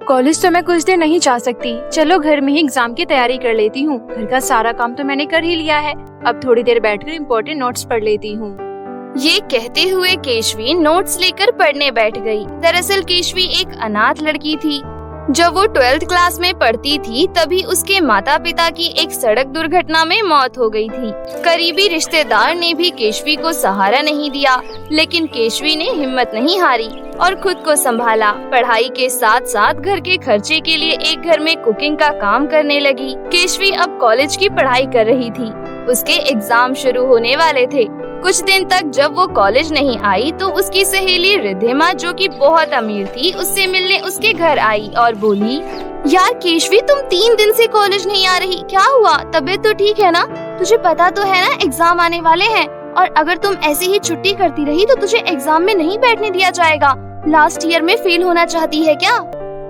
College तो मैं कुछ देर नहीं जा सकती। चलो घर में ही एग्जाम की तैयारी कर लेती हूँ। घर का सारा काम तो मैंने कर ही लिया है। अब थोड़ी देर बैठकर इम्पोर्टेंट नोट्स पढ़ लेती हूँ। ये कहते हुए केशवी नोट्स लेकर पढ़ने बैठ गई। दरअसल केशवी एक अनाथ लड़की थी। जब वो 12th क्लास में पढ़ती थी तभी उसके माता पिता की एक सड़क दुर्घटना में मौत हो गई थी। करीबी रिश्तेदार ने भी केशवी को सहारा नहीं दिया, लेकिन केशवी ने हिम्मत नहीं हारी और खुद को संभाला। पढ़ाई के साथ साथ घर के खर्चे के लिए एक घर में कुकिंग का काम करने लगी। केशवी अब कॉलेज की पढ़ाई कर रही थी। उसके एग्जाम शुरू होने वाले थे। कुछ दिन तक जब वो कॉलेज नहीं आई तो उसकी सहेली रिद्धिमा, जो कि बहुत अमीर थी, उससे मिलने उसके घर आई और बोली, यार केशवी, तुम 3 दिन से कॉलेज नहीं आ रही, क्या हुआ? तबीयत तो ठीक है ना? तुझे पता तो है ना एग्जाम आने वाले हैं, और अगर तुम ऐसे ही छुट्टी करती रही तो तुझे एग्जाम में नहीं बैठने दिया जाएगा। लास्ट ईयर में फेल होना चाहती है क्या?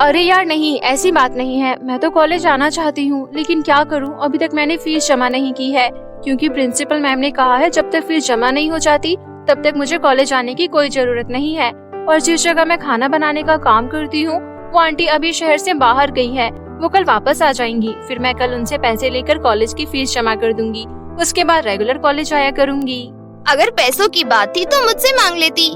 अरे यार नहीं, ऐसी बात नहीं है। मैं तो कॉलेज आना चाहती हूँ, लेकिन क्या करूँ, अभी तक मैंने फीस जमा नहीं की है, क्योंकि प्रिंसिपल मैम ने कहा है जब तक फीस जमा नहीं हो जाती तब तक मुझे कॉलेज आने की कोई जरूरत नहीं है। और जिस जगह मैं खाना बनाने का काम करती हूँ वो आंटी अभी शहर से बाहर गई है। वो कल वापस आ जाएंगी। फिर मैं कल उनसे पैसे लेकर कॉलेज की फीस जमा कर दूंगी। उसके बाद रेगुलर कॉलेज आया करूंगी। अगर पैसों की बात थी तो मुझसे मांग लेती।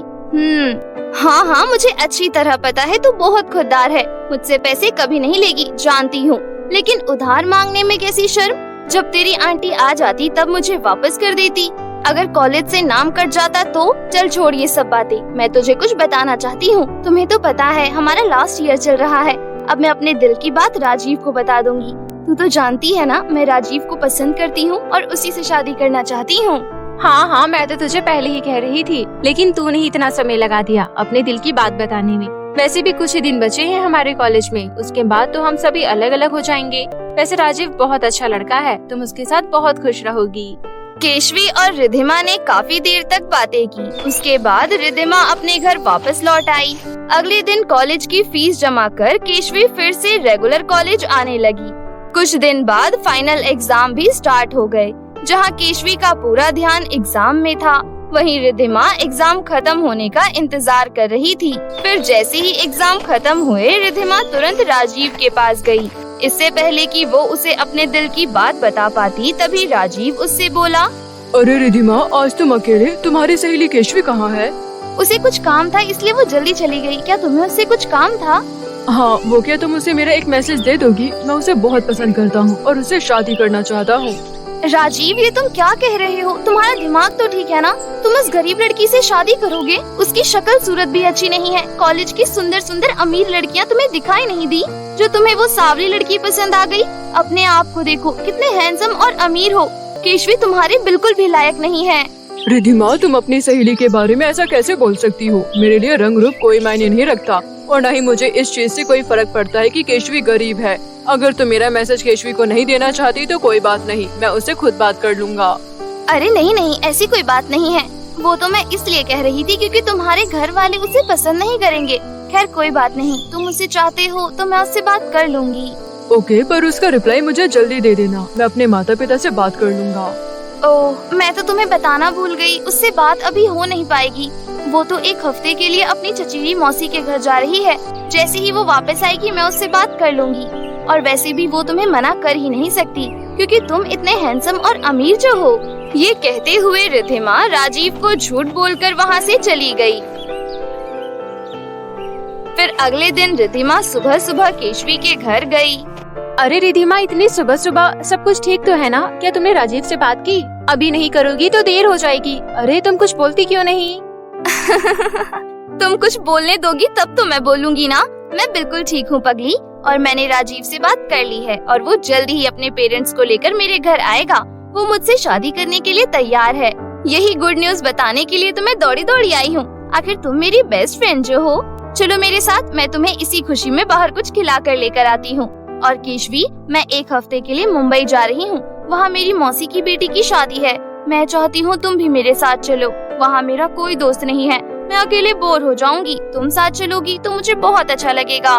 हाँ, मुझे अच्छी तरह पता है तू बहुत खुददार है। मुझसे पैसे कभी नहीं लेगी, जानती हूँ। लेकिन उधार मांगने में कैसी शर्म? जब तेरी आंटी आ जाती तब मुझे वापस कर देती। अगर कॉलेज से नाम कट जाता तो चल छोड़ ये सब बातें। मैं तुझे कुछ बताना चाहती हूँ। तुम्हें तो पता है हमारा लास्ट ईयर चल रहा है। अब मैं अपने दिल की बात राजीव को बता दूंगी। तू तो जानती है ना, मैं राजीव को पसंद करती हूँ और उसी से शादी करना चाहती हूँ। हाँ, मैं तो तुझे पहले ही कह रही थी, लेकिन तूने इतना समय लगा दिया अपने दिल की बात बताने में। वैसे भी कुछ ही दिन बचे हैं हमारे कॉलेज में, उसके बाद तो हम सभी अलग अलग हो जाएंगे। वैसे राजीव बहुत अच्छा लड़का है, तुम उसके साथ बहुत खुश रहोगी। केशवी और रिद्धिमा ने काफी देर तक बातें की। उसके बाद रिद्धिमा अपने घर वापस लौट आई। अगले दिन कॉलेज की फीस जमा कर केशवी फिर से रेगुलर कॉलेज आने लगी। कुछ दिन बाद फाइनल एग्जाम भी स्टार्ट हो गए, जहां केशवी का पूरा ध्यान एग्जाम में था। वहीं रिद्धिमा एग्जाम खत्म होने का इंतजार कर रही थी। फिर जैसे ही एग्जाम खत्म हुए, रिद्धिमा तुरंत राजीव के पास गई। इससे पहले कि वो उसे अपने दिल की बात बता पाती, तभी राजीव उससे बोला, अरे रिद्धिमा, आज तुम अकेले? तुम्हारी सहेली केशवी कहाँ है? उसे कुछ काम था इसलिए वो जल्दी चली गई। क्या तुम्हें उससे कुछ काम था? हाँ, वो क्या तुम उसे मेरा एक मैसेज दे दोगी? मैं उसे बहुत पसंद करता हूँ और उससे शादी करना चाहता हूँ। राजीव, ये तुम क्या कह रहे हो? तुम्हारा दिमाग तो ठीक है ना? तुम उस गरीब लड़की से शादी करोगे? उसकी शक्ल सूरत भी अच्छी नहीं है। कॉलेज की सुंदर सुंदर अमीर लड़कियां तुम्हें दिखाई नहीं दी जो तुम्हें वो सांवली लड़की पसंद आ गई? अपने आप को देखो, कितने हैंडसम और अमीर हो। केशवी तुम्हारे बिल्कुल भी लायक नहीं है। रिद्धिमा, तुम अपनी सहेली के बारे में ऐसा कैसे बोल सकती हो? मेरे लिए रंग रूप कोई मायने नहीं रखता, और न ही मुझे इस चीज से कोई फर्क पड़ता है कि केशवी गरीब है। अगर तुम मेरा मैसेज केशवी को नहीं देना चाहती तो कोई बात नहीं, मैं उससे खुद बात कर लूँगा। अरे नहीं, ऐसी कोई बात नहीं है। वो तो मैं इसलिए कह रही थी क्योंकि तुम्हारे घर वाले उसे पसंद नहीं करेंगे। खैर कोई बात नहीं, तुम उसे चाहते हो तो मैं उससे बात कर लूँगी। ओके, पर उसका रिप्लाई मुझे जल्दी दे देना। मैं अपने माता पिता से बात कर लूँगा। ओह, मैं तो तुम्हें बताना भूल गई, उससे बात अभी हो नहीं पाएगी। वो तो 1 हफ्ते के लिए अपनी चचेरी मौसी के घर जा रही है। जैसे ही वो वापस आएगी मैं उससे बात कर लूँगी। और वैसे भी वो तुम्हें मना कर ही नहीं सकती, क्योंकि तुम इतने हैंडसम और अमीर जो हो। ये कहते हुए रिद्धिमा राजीव को झूठ बोलकर वहाँ से चली गई। फिर अगले दिन रिद्धिमा सुबह सुबह केशवी के घर गई। अरे रिद्धिमा, इतनी सुबह सुबह सब कुछ ठीक तो है ना? क्या तुमने राजीव से बात की? अभी नहीं करोगी तो देर हो जाएगी। अरे तुम कुछ बोलती क्यों नहीं? तुम कुछ बोलने दोगी तब तो मैं बोलूंगी ना। मैं बिल्कुल ठीक हूँ पगली, और मैंने राजीव से बात कर ली है और वो जल्द ही अपने पेरेंट्स को लेकर मेरे घर आएगा। वो मुझसे शादी करने के लिए तैयार है। यही गुड न्यूज बताने के लिए तो मैं दौड़ी दौड़ी आई हूँ। आखिर तुम मेरी बेस्ट फ्रेंड जो हो। चलो मेरे साथ, मैं तुम्हें इसी खुशी में बाहर कुछ खिला कर लेकर आती हूँ। और केशवी, मैं 1 हफ्ते के लिए मुंबई जा रही हूँ। वहाँ मेरी मौसी की बेटी की शादी है। मैं चाहती हूँ तुम भी मेरे साथ चलो। वहाँ मेरा कोई दोस्त नहीं है, मैं अकेले बोर हो जाऊंगी। तुम साथ चलोगी तो मुझे बहुत अच्छा लगेगा।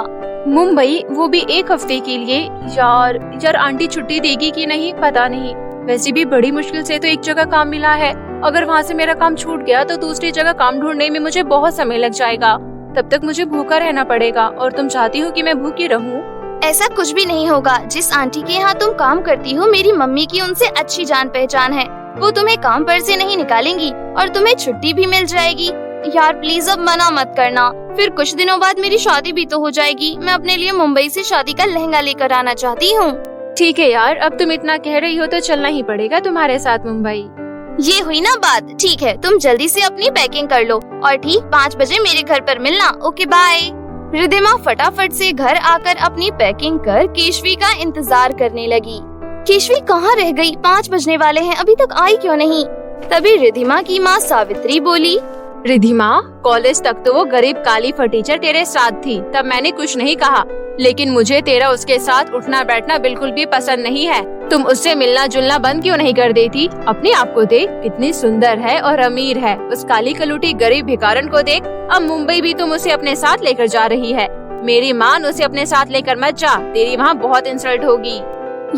मुंबई, वो भी 1 हफ्ते के लिए? यार आंटी छुट्टी देगी कि नहीं पता नहीं। वैसे भी बड़ी मुश्किल से तो एक जगह काम मिला है। अगर वहाँ से मेरा काम छूट गया तो दूसरी जगह काम ढूंढने में मुझे बहुत समय लग जाएगा। तब तक मुझे भूखा रहना पड़ेगा और तुम चाहती हो कि मैं भूखी रहूं? ऐसा कुछ भी नहीं होगा। जिस आंटी के यहाँ तुम काम करती हो, मेरी मम्मी की उनसे अच्छी जान पहचान है। वो तुम्हें काम पर से नहीं निकालेंगी और तुम्हें छुट्टी भी मिल जाएगी। यार प्लीज अब मना मत करना, फिर कुछ दिनों बाद मेरी शादी भी तो हो जाएगी। मैं अपने लिए मुंबई से शादी का लहंगा लेकर आना चाहती हूँ। ठीक है यार, अब तुम इतना कह रही हो तो चलना ही पड़ेगा तुम्हारे साथ मुंबई। ये हुई ना बात। ठीक है, तुम जल्दी से अपनी पैकिंग कर लो और ठीक 5 बजे मेरे घर पर मिलना। Okay bye. रिद्धिमा फटाफट से घर आकर अपनी पैकिंग कर केशवी का इंतजार करने लगी। केशवी कहाँ रह गई? 5 बजने वाले हैं, अभी तक आई क्यों नहीं? तभी रिद्धिमा की माँ सावित्री बोली, रिद्धिमा, कॉलेज तक तो वो गरीब काली फटीचर तेरे साथ थी, तब मैंने कुछ नहीं कहा, लेकिन मुझे तेरा उसके साथ उठना बैठना बिल्कुल भी पसंद नहीं है। तुम उससे मिलना जुलना बंद क्यों नहीं कर देती? अपने आप को देख, कितनी सुंदर है और अमीर है। उस काली कलूटी गरीब भिखारन को देख। अब मुंबई भी तुम उसे अपने साथ लेकर जा रही है। मेरी मान, उसे अपने साथ लेकर मत जा, तेरी वहाँ बहुत इंसल्ट होगी।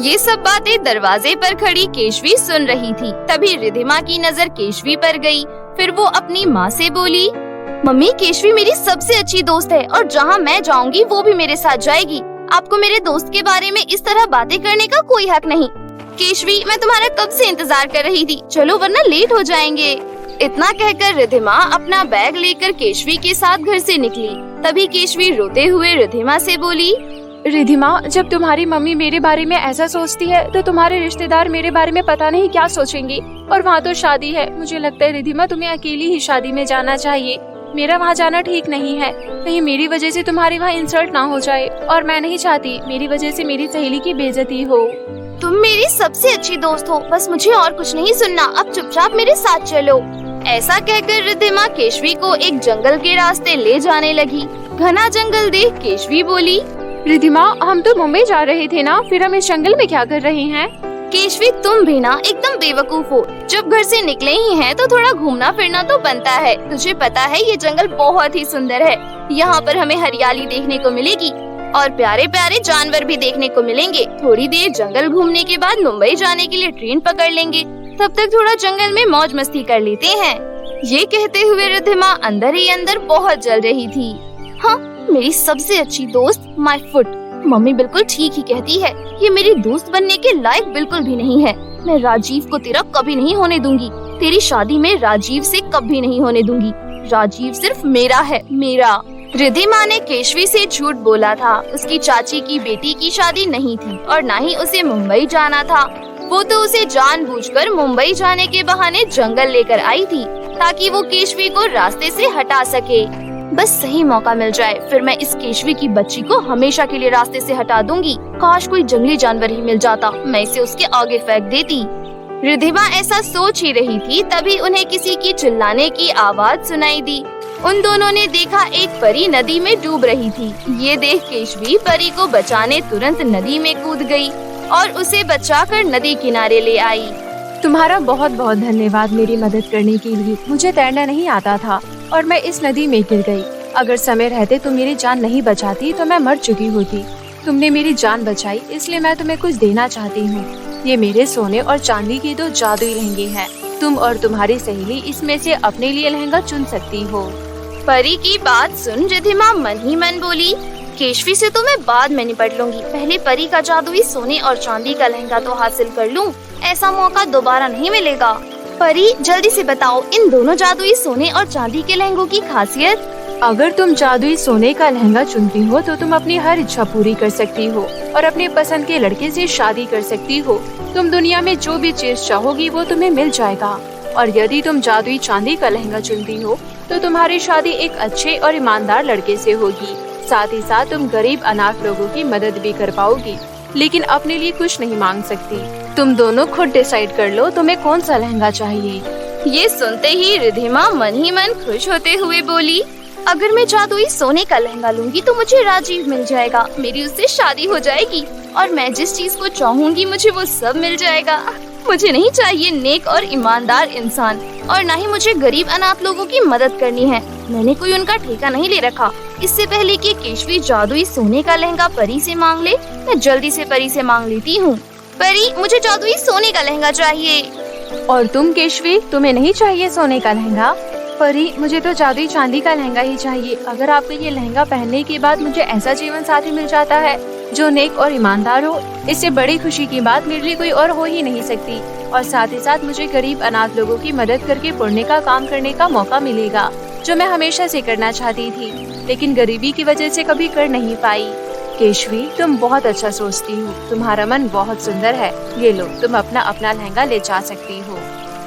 ये सब बातें दरवाजे पर खड़ी केशवी सुन रही थी। तभी रिद्धिमा की नजर केशवी पर गई। फिर वो अपनी माँ से बोली, मम्मी केशवी मेरी सबसे अच्छी दोस्त है और जहाँ मैं जाऊँगी वो भी मेरे साथ जाएगी। आपको मेरे दोस्त के बारे में इस तरह बातें करने का कोई हक नहीं। केशवी, मैं तुम्हारा कब से इंतजार कर रही थी, चलो वरना लेट हो जाएंगे। इतना कहकर रिद्धिमा अपना बैग लेकर केशवी के साथ घर से निकली। तभी केशवी रोते हुए रिद्धिमा से बोली, रिद्धिमा, जब तुम्हारी मम्मी मेरे बारे में ऐसा सोचती है तो तुम्हारे रिश्तेदार मेरे बारे में पता नहीं क्या सोचेंगे। और वहाँ तो शादी है। मुझे लगता है रिद्धिमा, तुम्हें अकेली ही शादी में जाना चाहिए। मेरा वहाँ जाना ठीक नहीं है। कहीं मेरी वजह से तुम्हारी वहाँ इंसल्ट ना हो जाए, और मैं नहीं चाहती मेरी वजह से मेरी सहेली की बेइज्जती हो। तुम मेरी सबसे अच्छी दोस्त हो, बस मुझे और कुछ नहीं सुनना। अब चुपचाप मेरे साथ चलो। ऐसा कहकर रिद्धिमा केशवी को एक जंगल के रास्ते ले जाने लगी। घना जंगल देख केशवी बोली, रिद्धिमा, हम तो मुंबई जा रहे थे ना, फिर हम इस जंगल में क्या कर रहे हैं? केशवी, तुम भी ना एकदम बेवकूफ हो। जब घर से निकले ही हैं तो थोड़ा घूमना फिरना तो बनता है। तुझे पता है ये जंगल बहुत ही सुंदर है। यहाँ पर हमें हरियाली देखने को मिलेगी और प्यारे प्यारे जानवर भी देखने को मिलेंगे। थोड़ी देर जंगल घूमने के बाद मुंबई जाने के लिए ट्रेन पकड़ लेंगे। तब तक थोड़ा जंगल में मौज मस्ती कर लेते हैं। ये कहते हुए रिद्धिमा अंदर ही अंदर बहुत जल रही थी। हाँ, मेरी सबसे अच्छी दोस्त माय फुट। मम्मी बिल्कुल ठीक ही कहती है, ये मेरी दोस्त बनने के लायक बिल्कुल भी नहीं है। मैं राजीव को तेरा कभी नहीं होने दूंगी। तेरी शादी में राजीव से कभी नहीं होने दूंगी। राजीव सिर्फ मेरा है, मेरा। रिद्धिमा ने केशवी से झूठ बोला था। उसकी चाची की बेटी की शादी नहीं थी और न ही उसे मुंबई जाना था। वो तो उसे जानबूझकर मुंबई जाने के बहाने जंगल लेकर आई थी ताकि वो केशवी को रास्ते से हटा सके। बस सही मौका मिल जाए, फिर मैं इस केशवी की बच्ची को हमेशा के लिए रास्ते से हटा दूंगी। काश कोई जंगली जानवर ही मिल जाता, मैं इसे उसके आगे फेंक देती। रिद्धिमा ऐसा सोच ही रही थी, तभी उन्हें किसी की चिल्लाने की आवाज सुनाई दी। उन दोनों ने देखा एक परी नदी में डूब रही थी। ये देख केशवी परी को बचाने तुरंत नदी में कूद गई और उसे बचाकर नदी किनारे ले आई। तुम्हारा बहुत बहुत धन्यवाद मेरी मदद करने के लिए। मुझे तैरना नहीं आता था और मैं इस नदी में गिर गई। अगर समय रहते तुम मेरी जान नहीं बचाती तो मैं मर चुकी होती। तुमने मेरी जान बचाई, इसलिए मैं तुम्हें कुछ देना चाहती हूँ। ये मेरे सोने और चांदी के 2 जादुई लहंगे हैं। तुम और तुम्हारी सहेली इसमें से अपने लिए लहंगा चुन सकती हो। परी की बात सुन रिद्धिमा मन ही मन बोली, केशवी से तो मैं बाद में निपट लूंगी। पहले परी का जादुई सोने और चांदी का लहंगा तो हासिल कर लूं। ऐसा मौका दोबारा नहीं मिलेगा। परी, जल्दी से बताओ इन दोनों जादुई सोने और चांदी के लहंगों की खासियत। अगर तुम जादुई सोने का लहंगा चुनती हो तो तुम अपनी हर इच्छा पूरी कर सकती हो और अपने पसंद के लड़के से शादी कर सकती हो। तुम दुनिया में जो भी चीज चाहोगी वो तुम्हें मिल जाएगा। और यदि तुम जादुई चांदी का लहंगा चुनती हो तो तुम्हारी शादी एक अच्छे और ईमानदार लड़के से होगी। साथ ही साथ तुम गरीब अनाथ लोगों की मदद भी कर पाओगी, लेकिन अपने लिए कुछ नहीं मांग सकती। तुम दोनों खुद डिसाइड कर लो तुम्हें कौन सा लहंगा चाहिए। ये सुनते ही रिद्धिमा मन ही मन खुश होते हुए बोली, अगर मैं जादुई सोने का लहंगा लूंगी तो मुझे राजीव मिल जाएगा। मेरी उससे शादी हो जाएगी और मैं जिस चीज को चाहूंगी मुझे वो सब मिल जाएगा। मुझे नहीं चाहिए नेक और ईमानदार इंसान और न ही मुझे गरीब अनाथ लोगों की मदद करनी है। मैंने कोई उनका ठेका नहीं ले रखा। इससे पहले कि केशवी जादुई सोने का लहंगा परी से मांग ले, मैं जल्दी से परी से मांग लेती हूँ। परी, मुझे जादुई सोने का लहंगा चाहिए। और तुम केशवी, तुम्हें नहीं चाहिए सोने का लहंगा? परी, मुझे तो जादुई चांदी का लहंगा ही चाहिए। अगर आपको ये लहंगा पहनने के बाद मुझे ऐसा जीवन साथी मिल जाता है जो नेक और ईमानदार हो, इससे बड़ी खुशी की बात मेरे लिए कोई और हो ही नहीं सकती। और साथ ही साथ मुझे गरीब अनाथ लोगों की मदद करके पुण्य का काम करने का मौका मिलेगा, जो मैं हमेशा से करना चाहती थी, लेकिन गरीबी की वजह से कभी कर नहीं पाई। केशवी, तुम बहुत अच्छा सोचती हो। तुम्हारा मन बहुत सुंदर है। ये लो, तुम अपना लहंगा ले जा सकती हो।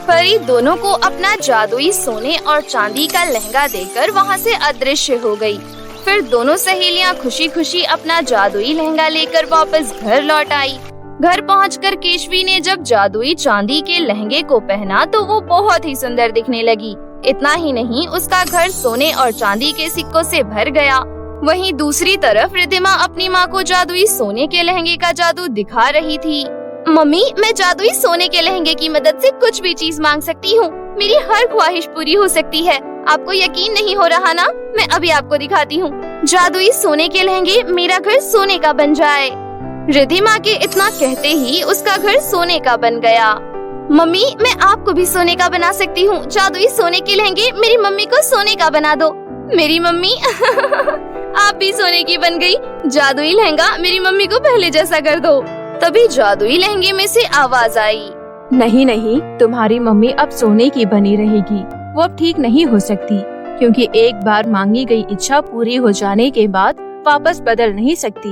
परी दोनों को अपना जादुई सोने और चांदी का लहंगा देकर वहाँ से अदृश्य हो गई। फिर दोनों सहेलियाँ खुशी खुशी अपना जादुई लहंगा लेकर वापस घर लौट आई। घर पहुंचकर केशवी ने जब जादुई चांदी के लहंगे को पहना तो वो बहुत ही सुंदर दिखने लगी। इतना ही नहीं, उसका घर सोने और चांदी के सिक्कों से भर गया। वहीं दूसरी तरफ रिद्धिमा अपनी माँ को जादुई सोने के लहंगे का जादू दिखा रही थी। मम्मी, मैं जादुई सोने के लहंगे की मदद से कुछ भी चीज मांग सकती हूँ। मेरी हर ख्वाहिश पूरी हो सकती है। आपको यकीन नहीं हो रहा ना? मैं अभी आपको दिखाती हूँ। जादुई सोने के लहंगे मेरा घर सोने का बन जाए। रिद्धिमा के इतना कहते ही उसका घर सोने का बन गया। मम्मी, मैं आपको भी सोने का बना सकती हूँ। जादुई सोने के लहंगे मेरी मम्मी को सोने का बना दो। मेरी मम्मी आप भी सोने की बन गई। जादुई लहंगा मेरी मम्मी को पहले जैसा कर दो। तभी जादुई लहंगे में से आवाज आई, नहीं नहीं, तुम्हारी मम्मी अब सोने की बनी रहेगी। वो अब ठीक नहीं हो सकती, क्योंकि एक बार मांगी गई इच्छा पूरी हो जाने के बाद वापस बदल नहीं सकती।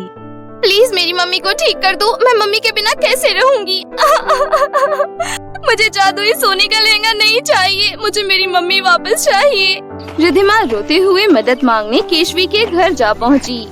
प्लीज मेरी मम्मी को ठीक कर दो। मैं मम्मी के बिना कैसे रहूंगी? मुझे जादुई सोने का लहंगा नहीं चाहिए। मुझे मेरी मम्मी वापस चाहिए। रिद्धिमा रोते हुए मदद मांगने केशवी के घर जा पहुंची।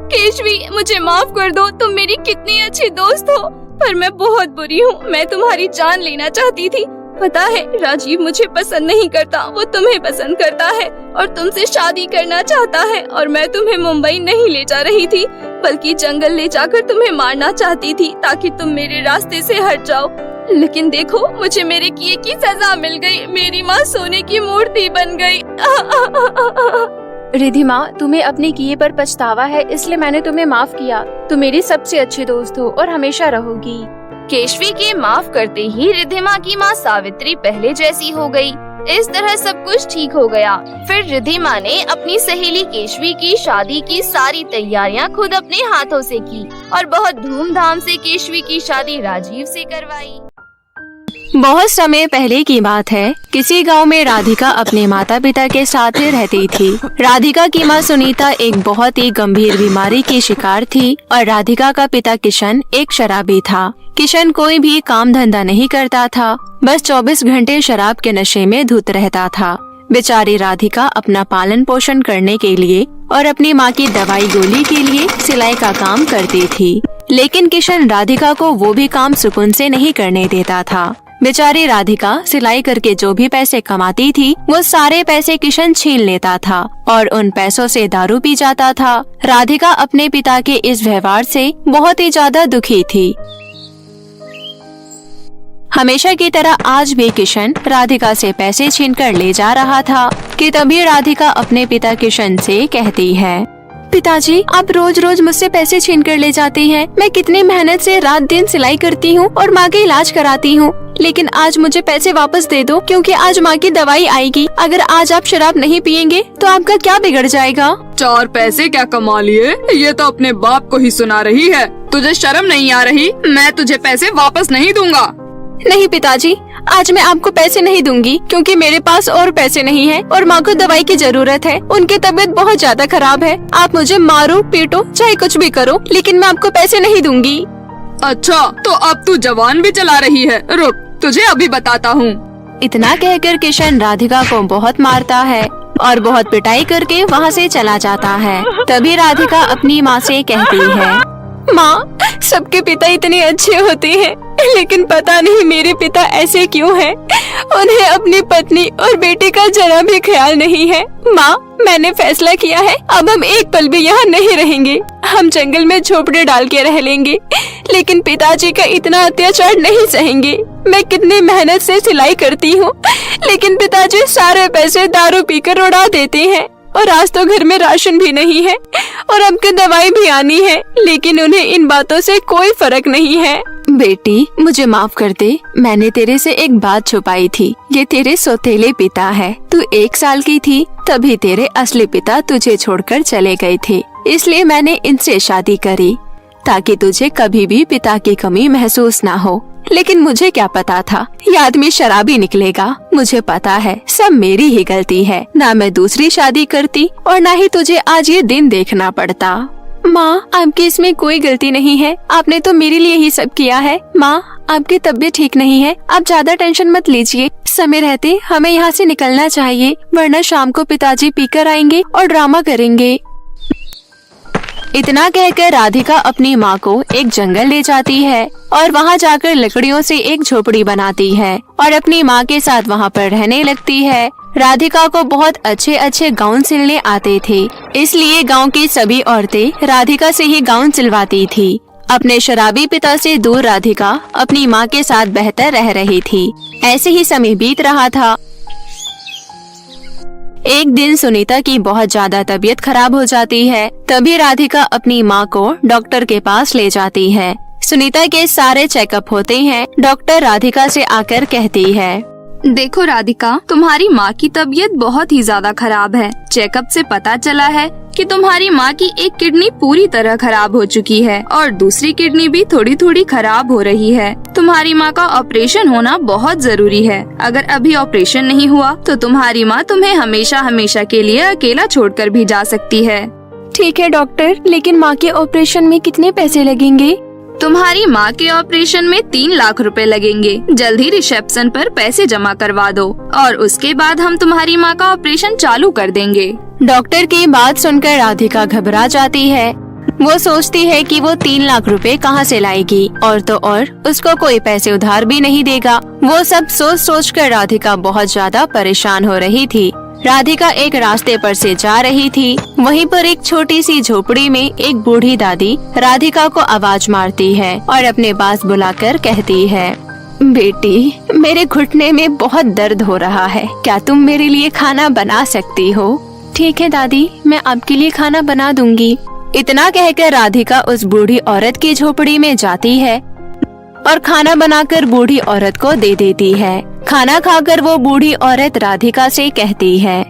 केशवी, मुझे माफ कर दो। तुम मेरी कितनी अच्छी दोस्त हो, पर मैं बहुत बुरी हूँ। मैं तुम्हारी जान लेना चाहती थी। पता है, राजीव मुझे पसंद नहीं करता। वो तुम्हें पसंद करता है और तुमसे शादी करना चाहता है। और मैं तुम्हें मुंबई नहीं ले जा रही थी, बल्कि जंगल ले जाकर तुम्हें मारना चाहती थी, ताकि तुम मेरे रास्ते से हट जाओ। लेकिन देखो, मुझे मेरे किए की सजा मिल गई। मेरी माँ सोने की मूर्ति बन गई। रिद्धिमा, तुम्हें अपने किए पर पछतावा है, इसलिए मैंने तुम्हें माफ किया। तुम मेरी सबसे अच्छी दोस्त हो और हमेशा रहोगी। केशवी के माफ करते ही रिद्धिमा की माँ सावित्री पहले जैसी हो गई। इस तरह सब कुछ ठीक हो गया। फिर रिद्धिमा ने अपनी सहेली केशवी की शादी की सारी तैयारियां खुद अपने हाथों से की और बहुत धूमधाम से केशवी की शादी राजीव से करवाई। बहुत समय पहले की बात है। किसी गांव में राधिका अपने माता पिता के साथ रहती थी। राधिका की माँ सुनीता एक बहुत ही गंभीर बीमारी की शिकार थी और राधिका का पिता किशन एक शराबी था। किशन कोई भी काम धंधा नहीं करता था, बस 24 घंटे शराब के नशे में धुत रहता था। बेचारी राधिका अपना पालन पोषण करने के लिए और अपनी माँ की दवाई गोली के लिए सिलाई का काम करती थी, लेकिन किशन राधिका को वो भी काम सुकून से नहीं करने देता था। बेचारी राधिका सिलाई करके जो भी पैसे कमाती थी, वो सारे पैसे किशन छीन लेता था और उन पैसों से दारू पी जाता था। राधिका अपने पिता के इस व्यवहार से बहुत ही ज्यादा दुखी थी। हमेशा की तरह आज भी किशन राधिका से पैसे छीनकर ले जा रहा था कि तभी राधिका अपने पिता किशन से कहती है, पिताजी, आप रोज रोज मुझसे पैसे छीन कर ले जाते हैं। मैं कितनी मेहनत से रात दिन सिलाई करती हूँ और माँ के इलाज कराती हूँ, लेकिन आज मुझे पैसे वापस दे दो, क्योंकि आज माँ की दवाई आएगी। अगर आज आप शराब नहीं पियेंगे तो आपका क्या बिगड़ जाएगा? 4 पैसे क्या कमा लिए? ये तो अपने बाप को ही सुना रही है। तुझे शर्म नहीं आ रही? मैं तुझे पैसे वापस नहीं दूंगा। नहीं पिताजी, आज मैं आपको पैसे नहीं दूंगी, क्योंकि मेरे पास और पैसे नहीं है और माँ को दवाई की जरूरत है। उनकी तबीयत बहुत ज्यादा खराब है। आप मुझे मारो पीटो चाहे कुछ भी करो, लेकिन मैं आपको पैसे नहीं दूंगी। अच्छा, तो अब तू जवान भी चला रही है। रुक, तुझे अभी बताता हूँ। इतना कहकर किशन राधिका को बहुत मारता है और बहुत पिटाई करके वहाँ से चला जाता है। तभी राधिका अपनी माँ से कहती है, माँ, सबके पिता इतने अच्छे होते हैं, लेकिन पता नहीं मेरे पिता ऐसे क्यों हैं। उन्हें अपनी पत्नी और बेटे का जरा भी ख्याल नहीं है। माँ, मैंने फैसला किया है, अब हम एक पल भी यहाँ नहीं रहेंगे। हम जंगल में झोपड़े डाल के रह लेंगे, लेकिन पिताजी का इतना अत्याचार नहीं सहेंगे। मैं कितनी मेहनत से सिलाई करती हूँ, लेकिन पिताजी सारे पैसे दारू पीकर उड़ा देते हैं। और आज तो घर में राशन भी नहीं है और अब की दवाई भी आनी है, लेकिन उन्हें इन बातों से कोई फर्क नहीं है। बेटी मुझे माफ कर दे, मैंने तेरे से एक बात छुपाई थी। ये तेरे सौतेले पिता है। तू 1 साल की थी तभी तेरे असली पिता तुझे छोड़कर चले गए थे, इसलिए मैंने इनसे शादी करी ताकि तुझे कभी भी पिता की कमी महसूस ना हो। लेकिन मुझे क्या पता था ये आदमी शराबी निकलेगा। मुझे पता है सब मेरी ही गलती है, ना मैं दूसरी शादी करती और ना ही तुझे आज ये दिन देखना पड़ता। माँ आपकी इसमें कोई गलती नहीं है, आपने तो मेरे लिए ही सब किया है। माँ आपकी तबीयत ठीक नहीं है, आप ज्यादा टेंशन मत लीजिए। समय रहते हमें यहाँ से निकलना चाहिए, वरना शाम को पिताजी पीकर आएंगे और ड्रामा करेंगे। इतना कहकर राधिका अपनी माँ को एक जंगल ले जाती है और वहाँ जाकर लकड़ियों से एक झोपड़ी बनाती है और अपनी माँ के साथ वहाँ पर रहने लगती है। राधिका को बहुत अच्छे अच्छे गाउन सिलने आते थे, इसलिए गांव की सभी औरतें राधिका से ही गाउन सिलवाती थी। अपने शराबी पिता से दूर राधिका अपनी माँ के साथ बेहतर रह रही थी। ऐसे ही समय बीत रहा था। एक दिन सुनीता की बहुत ज्यादा तबीयत खराब हो जाती है। तभी राधिका अपनी माँ को डॉक्टर के पास ले जाती है। सुनीता के सारे चेकअप होते हैं। डॉक्टर राधिका से आकर कहती है, देखो राधिका, तुम्हारी माँ की तबीयत बहुत ही ज्यादा खराब है। चेकअप से पता चला है कि तुम्हारी माँ की एक किडनी पूरी तरह खराब हो चुकी है और दूसरी किडनी भी थोड़ी थोड़ी खराब हो रही है। तुम्हारी माँ का ऑपरेशन होना बहुत जरूरी है। अगर अभी ऑपरेशन नहीं हुआ तो तुम्हारी माँ तुम्हें हमेशा हमेशा के लिए अकेला छोड़कर भी जा सकती है। ठीक है डॉक्टर, लेकिन माँ के ऑपरेशन में कितने पैसे लगेंगे? तुम्हारी माँ के ऑपरेशन में 3 लाख रुपए लगेंगे। जल्द ही रिसेप्शन पर पैसे जमा करवा दो और उसके बाद हम तुम्हारी माँ का ऑपरेशन चालू कर देंगे। डॉक्टर की बात सुनकर राधिका घबरा जाती है। वो सोचती है कि वो 3 लाख रुपए कहाँ से लाएगी, और तो और उसको कोई पैसे उधार भी नहीं देगा। वो सब सोच सोच कर राधिका बहुत ज्यादा परेशान हो रही थी। राधिका एक रास्ते पर से जा रही थी। वहीं पर एक छोटी सी झोपड़ी में एक बूढ़ी दादी राधिका को आवाज मारती है और अपने पास बुलाकर कहती है, बेटी मेरे घुटने में बहुत दर्द हो रहा है, क्या तुम मेरे लिए खाना बना सकती हो? ठीक है दादी, मैं आपके लिए खाना बना दूंगी। इतना कहकर राधिका उस बूढ़ी औरत की झोपड़ी में जाती है और खाना बनाकर बूढ़ी औरत को दे देती है। खाना खाकर वो बूढ़ी औरत राधिका से कहती है,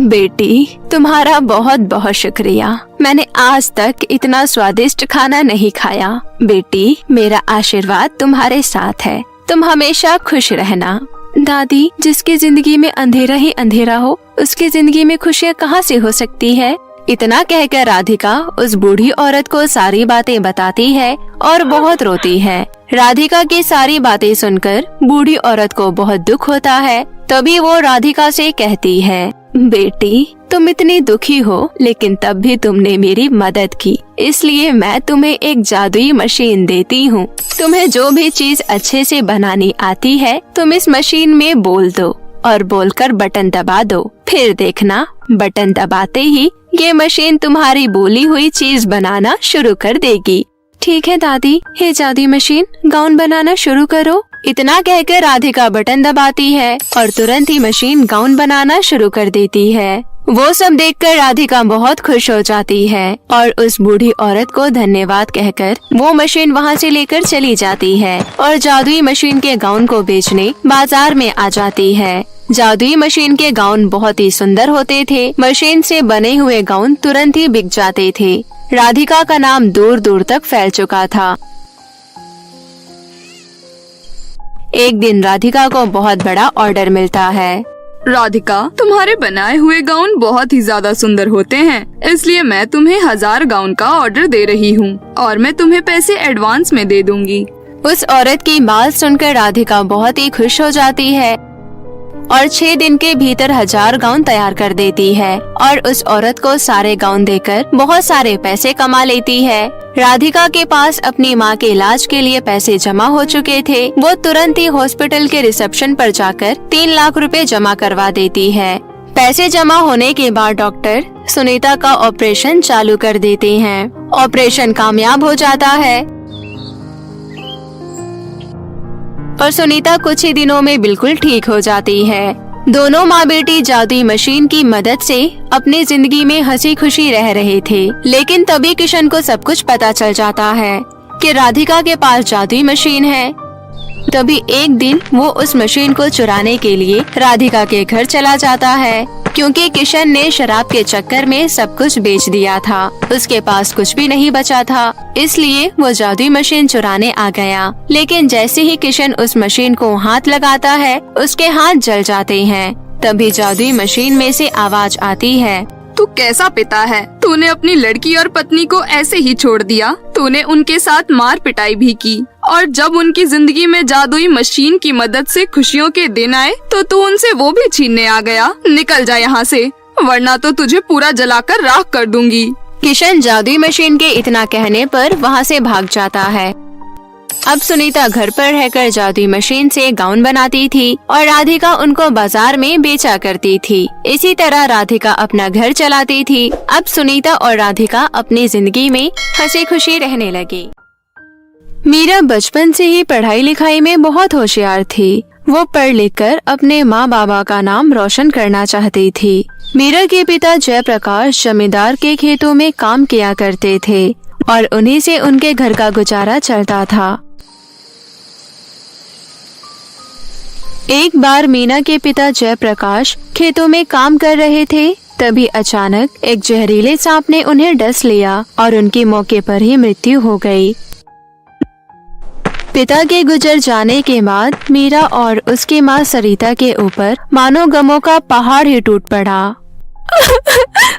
बेटी तुम्हारा बहुत बहुत शुक्रिया, मैंने आज तक इतना स्वादिष्ट खाना नहीं खाया। बेटी मेरा आशीर्वाद तुम्हारे साथ है, तुम हमेशा खुश रहना। दादी जिसकी जिंदगी में अंधेरा ही अंधेरा हो, उसकी जिंदगी में खुशियाँ कहाँ से हो सकती है? इतना कहकर राधिका उस बूढ़ी औरत को सारी बातें बताती है और बहुत रोती है। राधिका की सारी बातें सुनकर बूढ़ी औरत को बहुत दुख होता है। तभी वो राधिका से कहती है, बेटी तुम इतनी दुखी हो, लेकिन तब भी तुमने मेरी मदद की, इसलिए मैं तुम्हें एक जादुई मशीन देती हूँ। तुम्हें जो भी चीज अच्छे से बनानी आती है, तुम इस मशीन में बोल दो और बोलकर बटन दबा दो। फिर देखना, बटन दबाते ही ये मशीन तुम्हारी बोली हुई चीज बनाना शुरू कर देगी। ठीक है दादी, हे जादुई मशीन गाउन बनाना शुरू करो। इतना कहकर राधिका बटन दबाती है और तुरंत ही मशीन गाउन बनाना शुरू कर देती है। वो सब देखकर राधिका बहुत खुश हो जाती है और उस बूढ़ी औरत को धन्यवाद कहकर वो मशीन वहाँ से लेकर चली जाती है और जादुई मशीन के गाउन को बेचने बाजार में आ जाती है। जादुई मशीन के गाउन बहुत ही सुंदर होते थे। मशीन से बने हुए गाउन तुरंत ही बिक जाते थे। राधिका का नाम दूर दूर तक फैल चुका था। एक दिन राधिका को बहुत बड़ा ऑर्डर मिलता है। राधिका तुम्हारे बनाए हुए गाउन बहुत ही ज्यादा सुंदर होते हैं, इसलिए मैं तुम्हें 1000 गाउन का ऑर्डर दे रही हूँ और मैं तुम्हें पैसे एडवांस में दे दूंगी। उस औरत की बात सुनकर राधिका बहुत ही खुश हो जाती है और 6 दिन के भीतर 1000 गाउन तैयार कर देती है और उस औरत को सारे गाउन देकर बहुत सारे पैसे कमा लेती है। राधिका के पास अपनी माँ के इलाज के लिए पैसे जमा हो चुके थे। वो तुरंत ही हॉस्पिटल के रिसेप्शन पर जाकर 3 लाख रुपए जमा करवा देती है। पैसे जमा होने के बाद डॉक्टर सुनीता का ऑपरेशन चालू कर देते हैं। ऑपरेशन कामयाब हो जाता है और सुनीता कुछ ही दिनों में बिल्कुल ठीक हो जाती है। दोनों माँ बेटी जादुई मशीन की मदद से अपनी जिंदगी में हंसी खुशी रह रहे थे। लेकिन तभी किशन को सब कुछ पता चल जाता है कि राधिका के पास जादुई मशीन है। तभी एक दिन वो उस मशीन को चुराने के लिए राधिका के घर चला जाता है, क्योंकि किशन ने शराब के चक्कर में सब कुछ बेच दिया था। उसके पास कुछ भी नहीं बचा था, इसलिए वो जादुई मशीन चुराने आ गया। लेकिन जैसे ही किशन उस मशीन को हाथ लगाता है, उसके हाथ जल जाते हैं। तभी जादुई मशीन में से आवाज आती है, तू कैसा पिता है? तूने अपनी लड़की और पत्नी को ऐसे ही छोड़ दिया। तूने उनके साथ मार पिटाई भी की, और जब उनकी जिंदगी में जादुई मशीन की मदद से खुशियों के दिन आए तो तू उनसे वो भी छीनने आ गया। निकल जा यहाँ से, वरना तो तुझे पूरा जलाकर राख कर दूंगी। किशन जादुई मशीन के इतना कहने पर वहाँ से भाग जाता है। अब सुनीता घर पर रहकर जादुई मशीन से गाउन बनाती थी और राधिका उनको बाजार में बेचा करती थी। इसी तरह राधिका अपना घर चलाती थी। अब सुनीता और राधिका अपनी जिंदगी में हंसी खुशी रहने लगी। मीरा बचपन से ही पढ़ाई लिखाई में बहुत होशियार थी। वो पढ़ लिख कर अपने माँ बाबा का नाम रोशन करना चाहती थी। मीरा के पिता जयप्रकाश जमींदार के खेतों में काम किया करते थे और उन्हीं से उनके घर का गुजारा चलता था। एक बार मीना के पिता जयप्रकाश खेतों में काम कर रहे थे, तभी अचानक एक जहरीले सांप ने उन्हें डस लिया और उनकी मौके पर ही मृत्यु हो गई। पिता के गुजर जाने के बाद मीरा और उसकी माँ सरिता के ऊपर मानो गमों का पहाड़ ही टूट पड़ा।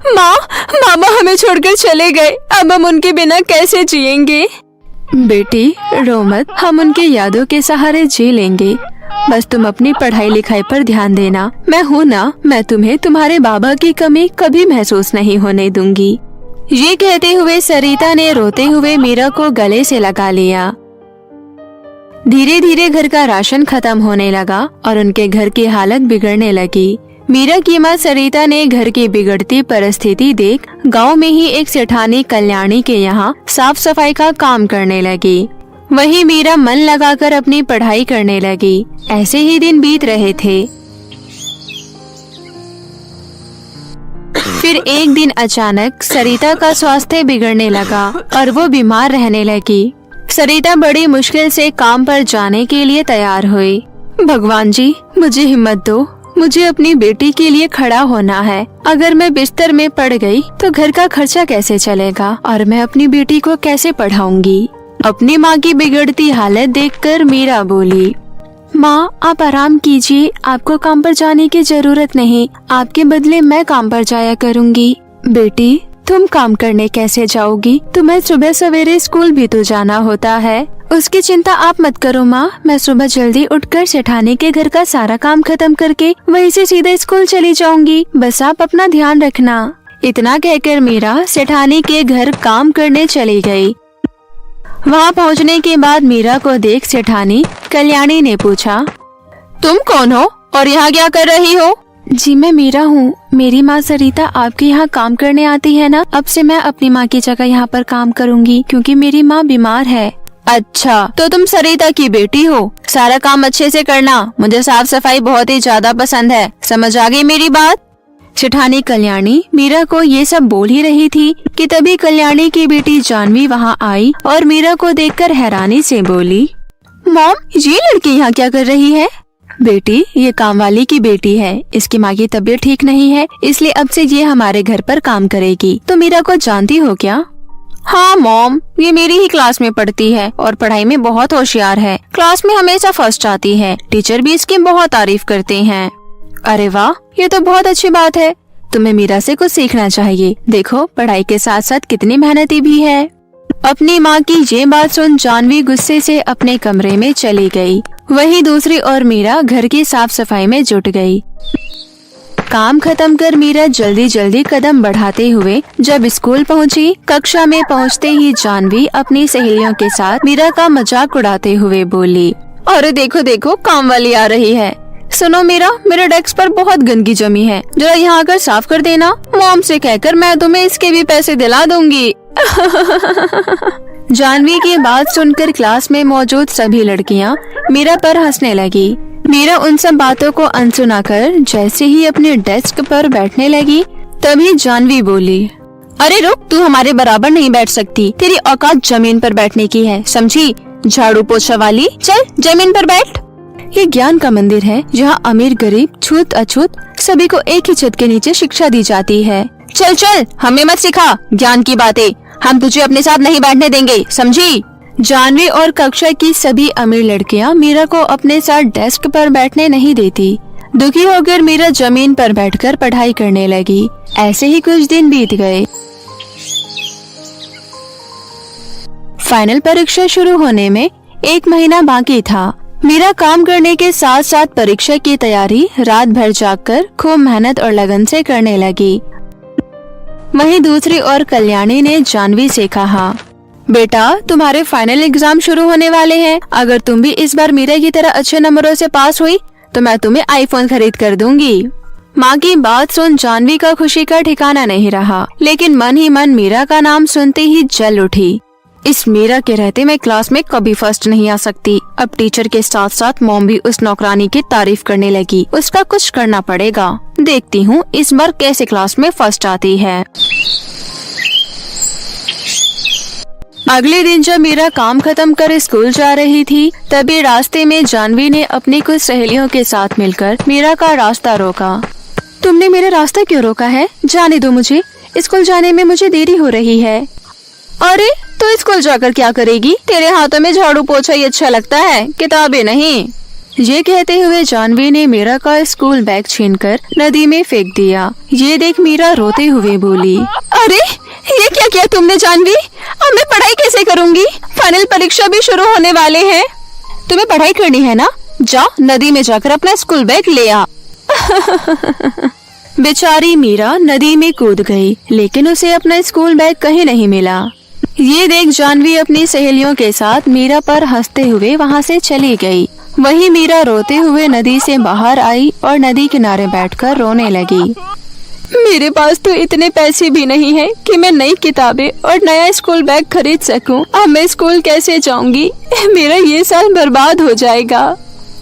माँ, मामा हमें छोड़कर चले गए, अब हम उनके बिना कैसे जिएंगे? बेटी रो मत, हम उनकी यादों के सहारे जी लेंगे। बस तुम अपनी पढ़ाई लिखाई पर ध्यान देना। मैं हूँ ना, मैं तुम्हें तुम्हारे बाबा की कमी कभी महसूस नहीं होने दूंगी। ये कहते हुए सरिता ने रोते हुए मीरा को गले से लगा लिया। धीरे धीरे घर का राशन खत्म होने लगा और उनके घर की हालत बिगड़ने लगी। मीरा की माँ सरिता ने घर की बिगड़ती परिस्थिति देख गांव में ही एक सेठानी कल्याणी के यहाँ साफ सफाई का काम करने लगी। वहीं मीरा मन लगाकर अपनी पढ़ाई करने लगी। ऐसे ही दिन बीत रहे थे। फिर एक दिन अचानक सरिता का स्वास्थ्य बिगड़ने लगा और वो बीमार रहने लगी। सरिता बड़ी मुश्किल से काम पर जाने के लिए तैयार हुई। भगवान जी, मुझे हिम्मत दो, मुझे अपनी बेटी के लिए खड़ा होना है। अगर मैं बिस्तर में पड़ गई तो घर का खर्चा कैसे चलेगा और मैं अपनी बेटी को कैसे पढ़ाऊंगी? अपनी माँ की बिगड़ती हालत देखकर मीरा बोली, माँ आप आराम कीजिए, आपको काम पर जाने की जरूरत नहीं, आपके बदले मैं काम पर जाया करूँगी। बेटी तुम काम करने कैसे जाओगी? तुम्हें सुबह सवेरे स्कूल भी तो जाना होता है। उसकी चिंता आप मत करो माँ, मैं सुबह जल्दी उठकर सेठानी के घर का सारा काम खत्म करके वहीं से सीधे स्कूल चली जाऊंगी। बस आप अपना ध्यान रखना। इतना कहकर मीरा सेठानी के घर काम करने चली गई। वहाँ पहुँचने के बाद मीरा को देख सेठानी कल्याणी ने पूछा, तुम कौन हो और यहाँ क्या कर रही हो? जी मैं मीरा हूँ। मेरी माँ सरिता आपके यहाँ काम करने आती है ना, अब से मैं अपनी माँ की जगह यहाँ पर काम करूँगी क्योंकि मेरी माँ बीमार है। अच्छा, तो तुम सरिता की बेटी हो। सारा काम अच्छे से करना, मुझे साफ सफाई बहुत ही ज्यादा पसंद है। समझ आ गई मेरी बात? सेठानी कल्याणी मीरा को ये सब बोल ही रही थी कि तभी कल्याणी की बेटी जानवी वहाँ आई और मीरा को देखकर हैरानी से बोली, मॉम ये लड़की यहाँ क्या कर रही है? बेटी ये काम वाली की बेटी है, इसकी माँ की तबीयत ठीक नहीं है, इसलिए अब से ये हमारे घर पर काम करेगी। तो मीरा को जानती हो क्या? हाँ मॉम, ये मेरी ही क्लास में पढ़ती है और पढ़ाई में बहुत होशियार है। क्लास में हमेशा फर्स्ट आती है, टीचर भी इसकी बहुत तारीफ करते हैं। अरे वाह, ये तो बहुत अच्छी बात है। तुम्हें मीरा से कुछ सीखना चाहिए। देखो पढ़ाई के साथ साथ कितनी मेहनती भी है। अपनी माँ की ये बात सुन जानवी गुस्से से अपने कमरे में चली गई। वहीं दूसरी ओर मीरा घर की साफ सफाई में जुट गई। काम खत्म कर मीरा जल्दी जल्दी कदम बढ़ाते हुए जब स्कूल पहुंची, कक्षा में पहुंचते ही जानवी अपनी सहेलियों के साथ मीरा का मजाक उड़ाते हुए बोली, अरे देखो देखो काम वाली आ रही है। सुनो मीरा, मेरे डेस्क पर बहुत गंदगी जमी है, जरा यहाँ आकर साफ कर देना। मॉम से कहकर मैं तुम्हें इसके भी पैसे दिला दूंगी। जानवी की बात सुनकर क्लास में मौजूद सभी लड़कियाँ मीरा पर हंसने लगी। मीरा उन सब बातों को अनसुना कर जैसे ही अपने डेस्क पर बैठने लगी तभी जानवी बोली, अरे रुक, तू हमारे बराबर नहीं बैठ सकती। तेरी औकात जमीन पर बैठने की है, समझी? झाड़ू पोछा वाली, चल जमीन पर बैठ। ये ज्ञान का मंदिर है जहाँ अमीर गरीब छूत अछूत सभी को एक ही छत के नीचे शिक्षा दी जाती है। चल चल, हमें मत सिखा ज्ञान की बातें, हम तुझे अपने साथ नहीं बैठने देंगे, समझी? जानवी और कक्षा की सभी अमीर लड़कियां मीरा को अपने साथ डेस्क पर बैठने नहीं देती। दुखी होकर मीरा जमीन पर बैठकर पढ़ाई करने लगी। ऐसे ही कुछ दिन बीत गए। फाइनल परीक्षा शुरू होने में 1 महीना बाकी था। मीरा काम करने के साथ साथ परीक्षा की तैयारी रात भर जागकर खूब मेहनत और लगन से करने लगी। वहीं दूसरी ओर कल्याणी ने जानवी से कहा, बेटा तुम्हारे फाइनल एग्जाम शुरू होने वाले हैं। अगर तुम भी इस बार मीरा की तरह अच्छे नंबरों से पास हुई तो मैं तुम्हें आईफोन खरीद कर दूंगी। माँ की बात सुन जानवी का खुशी का ठिकाना नहीं रहा, लेकिन मन ही मन मीरा का नाम सुनते ही जल उठी। इस मीरा के रहते मैं क्लास में कभी फर्स्ट नहीं आ सकती। अब टीचर के साथ साथ मॉम भी उस नौकरानी की तारीफ करने लगी। उसका कुछ करना पड़ेगा। देखती हूँ इस बार कैसे क्लास में फर्स्ट आती है। अगले दिन जब मीरा काम खत्म कर स्कूल जा रही थी तभी रास्ते में जानवी ने अपनी कुछ सहेलियों के साथ मिलकर मीरा का रास्ता रोका। तुमने मेरा रास्ता क्यों रोका है? जाने दो मुझे, स्कूल जाने में मुझे देरी हो रही है। अरे तो स्कूल जाकर क्या करेगी? तेरे हाथों में झाड़ू पोछा ही अच्छा लगता है, किताबें नहीं। ये कहते हुए जानवी ने मीरा का स्कूल बैग छीनकर नदी में फेंक दिया। ये देख मीरा रोते हुए बोली, अरे ये क्या किया तुमने जानवी? अब मैं पढ़ाई कैसे करूँगी? फाइनल परीक्षा भी शुरू होने वाले हैं। तुम्हें पढ़ाई करनी है ना? जा नदी में जाकर अपना स्कूल बैग ले आ। बेचारी मीरा नदी में कूद गई, लेकिन उसे अपना स्कूल बैग कहीं नहीं मिला। ये देख जानवी अपनी सहेलियों के साथ मीरा पर हंसते हुए वहाँ से चली गई। वहीं मीरा रोते हुए नदी से बाहर आई और नदी किनारे बैठकर रोने लगी। मेरे पास तो इतने पैसे भी नहीं हैं कि मैं नई किताबें और नया स्कूल बैग खरीद सकूं। अब मैं स्कूल कैसे जाऊंगी? मेरा ये साल बर्बाद हो जाएगा।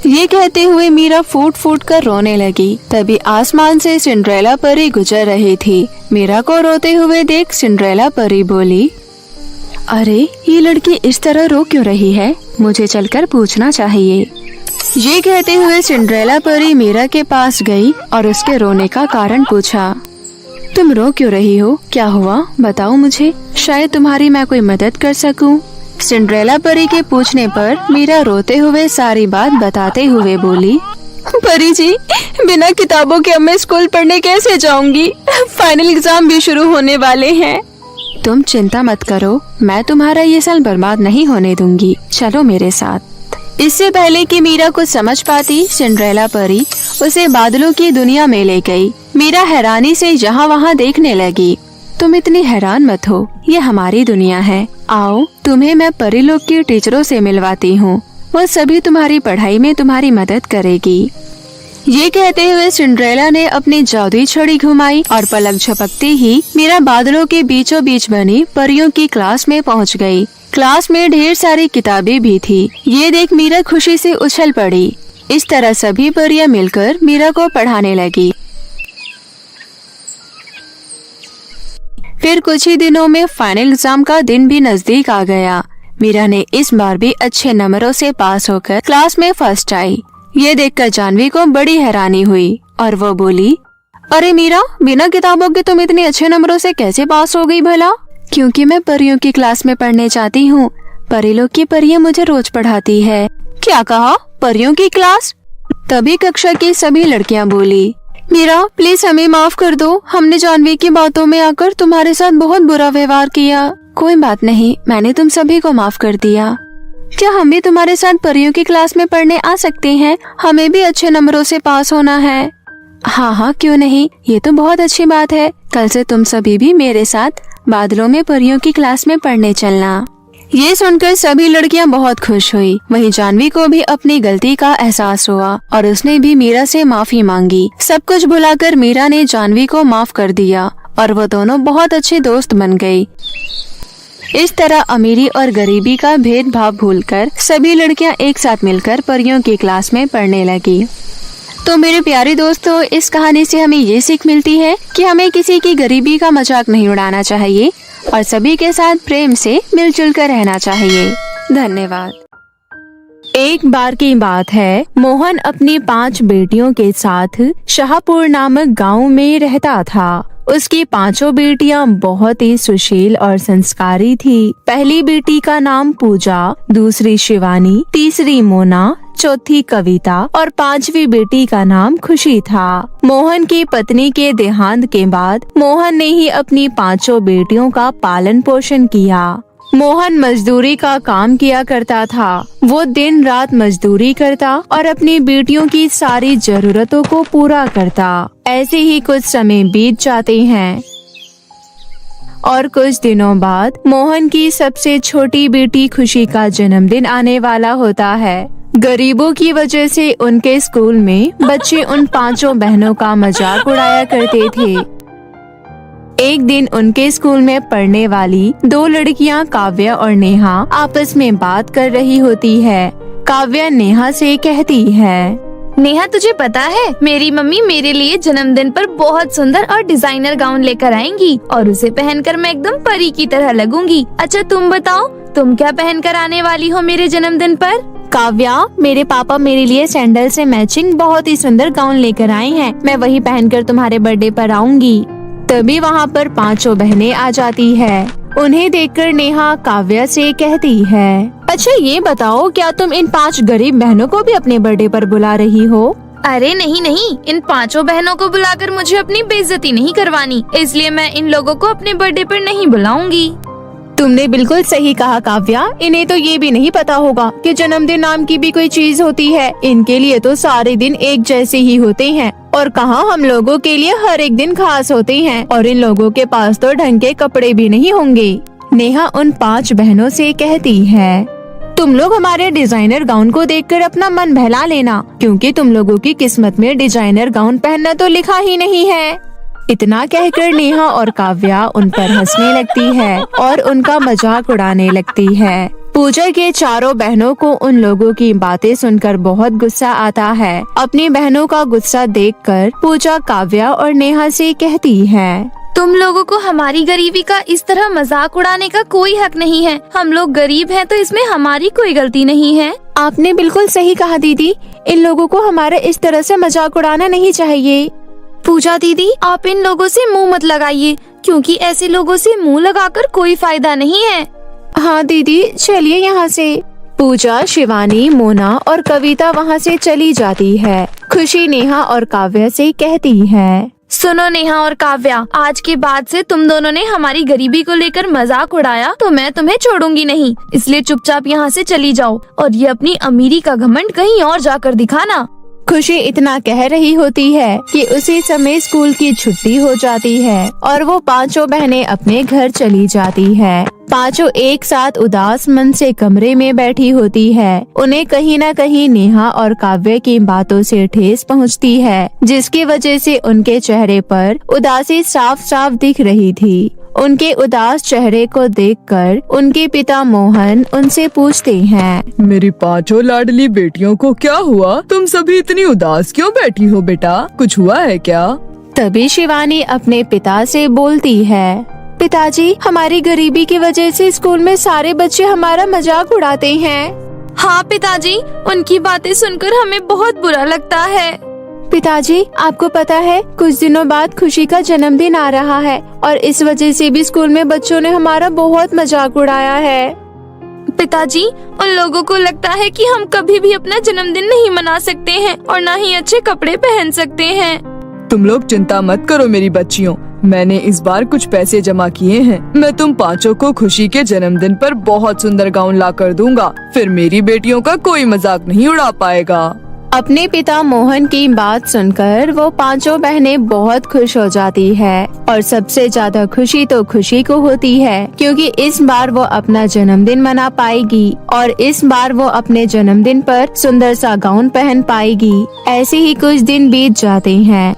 ये कहते हुए मीरा फूट फूट कर रोने लगी। तभी आसमान से सिंड्रेला परी गुजर रही थी। मीरा को रोते हुए देख सिंड्रेला परी बोली, अरे ये लड़की इस तरह रो क्यों रही है? मुझे चलकर पूछना चाहिए। ये कहते हुए सिंड्रेला परी मीरा के पास गई और उसके रोने का कारण पूछा। तुम रो क्यों रही हो? क्या हुआ? बताओ मुझे, शायद तुम्हारी मैं कोई मदद कर सकूं। सिंड्रेला परी के पूछने पर मीरा रोते हुए सारी बात बताते हुए बोली, परी जी, बिना किताबों के अब मैं स्कूल पढ़ने कैसे जाऊंगी? फाइनल एग्जाम भी शुरू होने वाले हैं। तुम चिंता मत करो, मैं तुम्हारा ये साल बर्बाद नहीं होने दूंगी। चलो मेरे साथ। इससे पहले कि मीरा कुछ समझ पाती, सिंड्रेला परी उसे बादलों की दुनिया में ले गई। मीरा हैरानी से यहाँ वहाँ देखने लगी। तुम इतनी हैरान मत हो, ये हमारी दुनिया है। आओ तुम्हें मैं परी लोग की टीचरों से मिलवाती हूँ, वो सभी तुम्हारी पढ़ाई में तुम्हारी मदद करेगी। ये कहते हुए सिंड्रेला ने अपनी जादुई छड़ी घुमाई और पलक झपकते ही मीरा बादलों के बीचों बीच बनी परियों की क्लास में पहुंच गई। क्लास में ढेर सारी किताबें भी थी। ये देख मीरा खुशी से उछल पड़ी। इस तरह सभी परियां मिलकर मीरा को पढ़ाने लगी। फिर कुछ ही दिनों में फाइनल एग्जाम का दिन भी नजदीक आ गया। मीरा ने इस बार भी अच्छे नंबरों से पास होकर क्लास में फर्स्ट आई। ये देखकर जानवी को बड़ी हैरानी हुई और वो बोली, अरे मीरा, बिना किताबों के तुम इतने अच्छे नंबरों से कैसे पास हो गई भला? क्योंकि मैं परियों की क्लास में पढ़ने जाती हूँ। परी लोग की परियां मुझे रोज पढ़ाती है। क्या कहा? परियों की क्लास? तभी कक्षा की सभी लड़कियाँ बोली, मीरा प्लीज हमें माफ कर दो, हमने जानवी की बातों में आकर तुम्हारे साथ बहुत बुरा व्यवहार किया। कोई बात नहीं, मैंने तुम सभी को माफ कर दिया। क्या हम भी तुम्हारे साथ परियों की क्लास में पढ़ने आ सकते हैं? हमें भी अच्छे नंबरों से पास होना है। हाँ हाँ, क्यों नहीं, ये तो बहुत अच्छी बात है। कल से तुम सभी भी मेरे साथ बादलों में परियों की क्लास में पढ़ने चलना। ये सुनकर सभी लड़कियां बहुत खुश हुई। वहीं जानवी को भी अपनी गलती का एहसास हुआ और उसने भी मीरा से माफी मांगी। सब कुछ भुलाकर मीरा ने जानवी को माफ कर दिया और वो दोनों बहुत अच्छे दोस्त बन गई। इस तरह अमीरी और गरीबी का भेदभाव भूलकर सभी लड़कियां एक साथ मिलकर परियों की क्लास में पढ़ने लगी। तो मेरे प्यारे दोस्तों, इस कहानी से हमें ये सीख मिलती है कि हमें किसी की गरीबी का मजाक नहीं उड़ाना चाहिए और सभी के साथ प्रेम से मिलजुल कर रहना चाहिए। धन्यवाद। एक बार की बात है, मोहन अपनी 5 बेटियों के साथ शाहपुर नामक गांव में रहता था। उसकी 5 बेटियां बहुत ही सुशील और संस्कारी थी। पहली बेटी का नाम पूजा, दूसरी शिवानी, तीसरी मोना, चौथी कविता और 5वीं बेटी का नाम खुशी था। मोहन की पत्नी के देहांत के बाद मोहन ने ही अपनी 5 बेटियों का पालन पोषण किया। मोहन मजदूरी का काम किया करता था। वो दिन रात मजदूरी करता और अपनी बेटियों की सारी जरूरतों को पूरा करता। ऐसे ही कुछ समय बीत जाते हैं और कुछ दिनों बाद मोहन की सबसे छोटी बेटी खुशी का जन्मदिन आने वाला होता है। गरीबों की वजह से उनके स्कूल में बच्चे उन 5 बहनों का मजाक उड़ाया करते थे। एक दिन उनके स्कूल में पढ़ने वाली 2 लड़कियां काव्या और नेहा आपस में बात कर रही होती है। काव्या नेहा से कहती है, नेहा, तुझे पता है मेरी मम्मी मेरे लिए जन्मदिन पर बहुत सुंदर और डिजाइनर गाउन लेकर आएंगी और उसे पहनकर मैं एकदम परी की तरह लगूंगी। अच्छा तुम बताओ, तुम क्या पहनकर आने वाली हो मेरे जन्मदिन पर? काव्या, मेरे पापा मेरे लिए सैंडल से मैचिंग बहुत ही सुंदर गाउन लेकर आए हैं। मैं वही पहनकर तुम्हारे बर्थडे पर आऊंगी। तभी वहाँ पर 5 बहनें आ जाती है। उन्हें देखकर नेहा काव्या से कहती है, अच्छा ये बताओ, क्या तुम इन 5 गरीब बहनों को भी अपने बर्थडे पर बुला रही हो? अरे नहीं नहीं, इन 5 बहनों को बुलाकर मुझे अपनी बेइज्जती नहीं करवानी, इसलिए मैं इन लोगों को अपने बर्थडे पर नहीं बुलाऊंगी। तुमने बिल्कुल सही कहा काव्या। इन्हें तो ये भी नहीं पता होगा कि जन्मदिन नाम की भी कोई चीज होती है। इनके लिए तो सारे दिन एक जैसे ही होते हैं और कहाँ हम लोगों के लिए हर एक दिन खास होते हैं और इन लोगों के पास तो ढंग के कपड़े भी नहीं होंगे। नेहा उन 5 बहनों से कहती है, तुम लोग हमारे डिजाइनर गाउन को देखकर अपना मन बहला लेना, क्योंकि तुम लोगों की किस्मत में डिजाइनर गाउन पहनना तो लिखा ही नहीं है। इतना कहकर नेहा और काव्या उन पर हंसने लगती है और उनका मजाक उड़ाने लगती है। पूजा के 4 बहनों को उन लोगों की बातें सुनकर बहुत गुस्सा आता है। अपनी बहनों का गुस्सा देखकर पूजा काव्या और नेहा से कहती है, तुम लोगों को हमारी गरीबी का इस तरह मजाक उड़ाने का कोई हक नहीं है। हम लोग गरीब हैं तो इसमें हमारी कोई गलती नहीं है। आपने बिल्कुल सही कहा दीदी, इन लोगों को हमारे इस तरह से मजाक उड़ाना नहीं चाहिए। पूजा दीदी, आप इन लोगों से मुंह मत लगाइए, क्योंकि ऐसे लोगों से मुंह लगाकर कोई फायदा नहीं है। हाँ दीदी, चलिए यहाँ से। पूजा, शिवानी, मोना और कविता वहाँ से चली जाती है। खुशी नेहा और काव्या से कहती है, सुनो नेहा और काव्या, आज के बाद से तुम दोनों ने हमारी गरीबी को लेकर मजाक उड़ाया तो मैं तुम्हें छोड़ूंगी नहीं, इसलिए चुपचाप यहाँ से चली जाओ और ये अपनी अमीरी का घमंड कहीं और जाकर दिखाना। खुशी इतना कह रही होती है कि उसी समय स्कूल की छुट्टी हो जाती है और वो 5 बहनें अपने घर चली जाती है। 5 एक साथ उदास मन से कमरे में बैठी होती है। उन्हें कहीं न कहीं नेहा और काव्य की बातों से ठेस पहुंचती है, जिसकी वजह से उनके चेहरे पर उदासी साफ साफ दिख रही थी। उनके उदास चेहरे को देखकर उनके पिता मोहन उनसे पूछते हैं, मेरी 5 लाडली बेटियों को क्या हुआ? तुम सभी इतनी उदास क्यों बैठी हो बेटा? कुछ हुआ है क्या? तभी शिवानी अपने पिता से बोलती है, पिताजी, हमारी गरीबी की वजह से स्कूल में सारे बच्चे हमारा मजाक उड़ाते हैं। हाँ पिताजी, उनकी बातें सुनकर हमें बहुत बुरा लगता है। पिताजी, आपको पता है कुछ दिनों बाद खुशी का जन्मदिन आ रहा है और इस वजह से भी स्कूल में बच्चों ने हमारा बहुत मजाक उड़ाया है। पिताजी, उन लोगों को लगता है कि हम कभी भी अपना जन्मदिन नहीं मना सकते हैं और न ही अच्छे कपड़े पहन सकते हैं। तुम लोग चिंता मत करो मेरी बच्चियों, मैंने इस बार कुछ पैसे जमा किए हैं। मैं तुम 5 को खुशी के जन्मदिन पर बहुत सुंदर गाउन ला कर दूंगा, फिर मेरी बेटियों का कोई मजाक नहीं उड़ा पाएगा। अपने पिता मोहन की बात सुनकर वो 5 बहनें बहुत खुश हो जाती है और सबसे ज्यादा खुशी तो खुशी को होती है, क्योंकि इस बार वो अपना जन्मदिन मना पाएगी और इस बार वो अपने जन्मदिन पर सुंदर सा गाउन पहन पाएगी। ऐसे ही कुछ दिन बीत जाते हैं।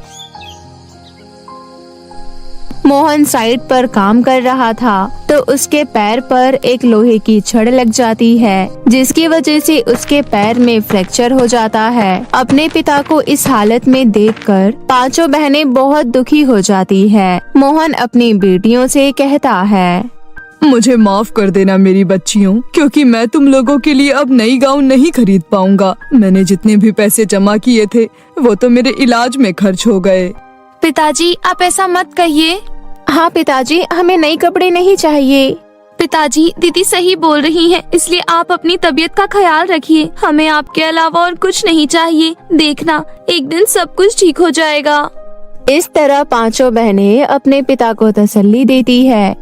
मोहन साइट पर काम कर रहा था तो उसके पैर पर एक लोहे की छड़ लग जाती है, जिसकी वजह से उसके पैर में फ्रैक्चर हो जाता है। अपने पिता को इस हालत में देखकर पांचों बहनें बहुत दुखी हो जाती है। मोहन अपनी बेटियों से कहता है, मुझे माफ कर देना मेरी बच्चियों, क्योंकि मैं तुम लोगों के लिए अब नई गाउन नहीं खरीद पाऊंगा। मैंने जितने भी पैसे जमा किए थे वो तो मेरे इलाज में खर्च हो गए। पिताजी आप ऐसा मत कहिए। हाँ पिताजी, हमें नए कपड़े नहीं चाहिए। पिताजी दीदी सही बोल रही हैं, इसलिए आप अपनी तबीयत का ख्याल रखिए। हमें आपके अलावा और कुछ नहीं चाहिए। देखना एक दिन सब कुछ ठीक हो जाएगा। इस तरह पांचों बहनें अपने पिता को तसल्ली देती है।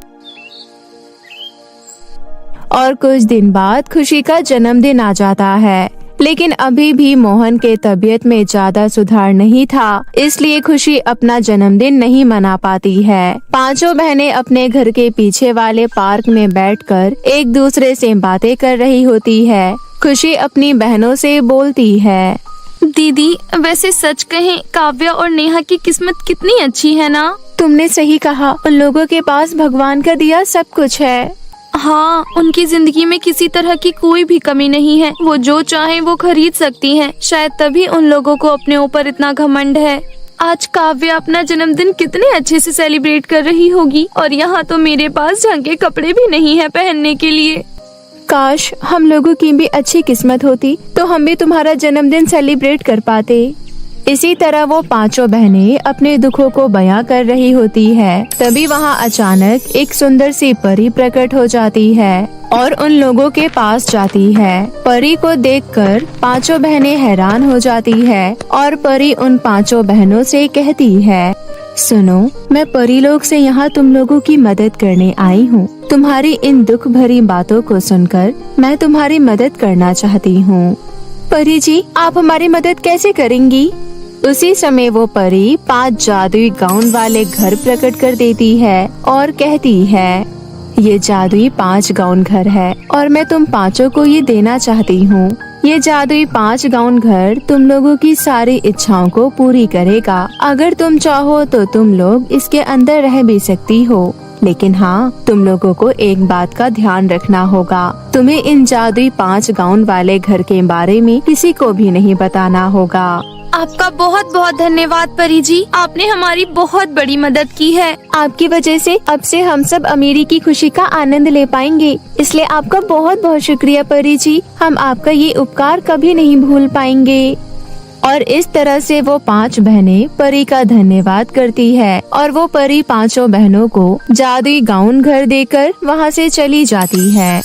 और कुछ दिन बाद खुशी का जन्मदिन आ जाता है, लेकिन अभी भी मोहन के तबीयत में ज्यादा सुधार नहीं था, इसलिए खुशी अपना जन्मदिन नहीं मना पाती है। पांचों बहनें अपने घर के पीछे वाले पार्क में बैठकर एक दूसरे से बातें कर रही होती है। खुशी अपनी बहनों से बोलती है, दीदी वैसे सच कहें काव्या और नेहा की किस्मत कितनी अच्छी है ना। तुमने सही कहा, उन लोगों के पास भगवान का दिया सब कुछ है। हाँ, उनकी जिंदगी में किसी तरह की कोई भी कमी नहीं है। वो जो चाहे वो खरीद सकती हैं। शायद तभी उन लोगों को अपने ऊपर इतना घमंड है। आज काव्या अपना जन्मदिन कितने अच्छे से सेलिब्रेट कर रही होगी, और यहाँ तो मेरे पास ढंग के कपड़े भी नहीं है पहनने के लिए। काश हम लोगों की भी अच्छी किस्मत होती तो हम भी तुम्हारा जन्मदिन सेलिब्रेट कर पाते। इसी तरह वो पांचों बहनें अपने दुखों को बयां कर रही होती है। तभी वहाँ अचानक एक सुंदर सी परी प्रकट हो जाती है और उन लोगों के पास जाती है। परी को देखकर पांचों बहनें हैरान हो जाती है और परी उन पांचों बहनों से कहती है, सुनो, मैं परी लोग से यहाँ तुम लोगों की मदद करने आई हूँ। तुम्हारी इन दुख भरी बातों को सुनकर मैं तुम्हारी मदद करना चाहती हूँ। परी जी, आप हमारी मदद कैसे करेंगी? उसी समय वो परी 5 जादुई गाउन वाले घर प्रकट कर देती है और कहती है, ये जादुई 5 गाउन घर है और मैं तुम पांचों को ये देना चाहती हूँ। ये जादुई 5 गाउन घर तुम लोगों की सारी इच्छाओं को पूरी करेगा। अगर तुम चाहो तो तुम लोग इसके अंदर रह भी सकती हो, लेकिन हाँ, तुम लोगों को एक बात का ध्यान रखना होगा। तुम्हें इन जादुई 5 गाउन वाले घर के बारे में किसी को भी नहीं बताना होगा। आपका बहुत बहुत धन्यवाद परी जी, आपने हमारी बहुत बड़ी मदद की है। आपकी वजह से अब से हम सब अमीरी की खुशी का आनंद ले पाएंगे, इसलिए आपका बहुत बहुत शुक्रिया परी जी। हम आपका ये उपकार कभी नहीं भूल पाएंगे। और इस तरह से वो 5 बहनें परी का धन्यवाद करती है और वो परी पांचों बहनों को जादुई गाउन घर देकर वहाँ से चली जाती है।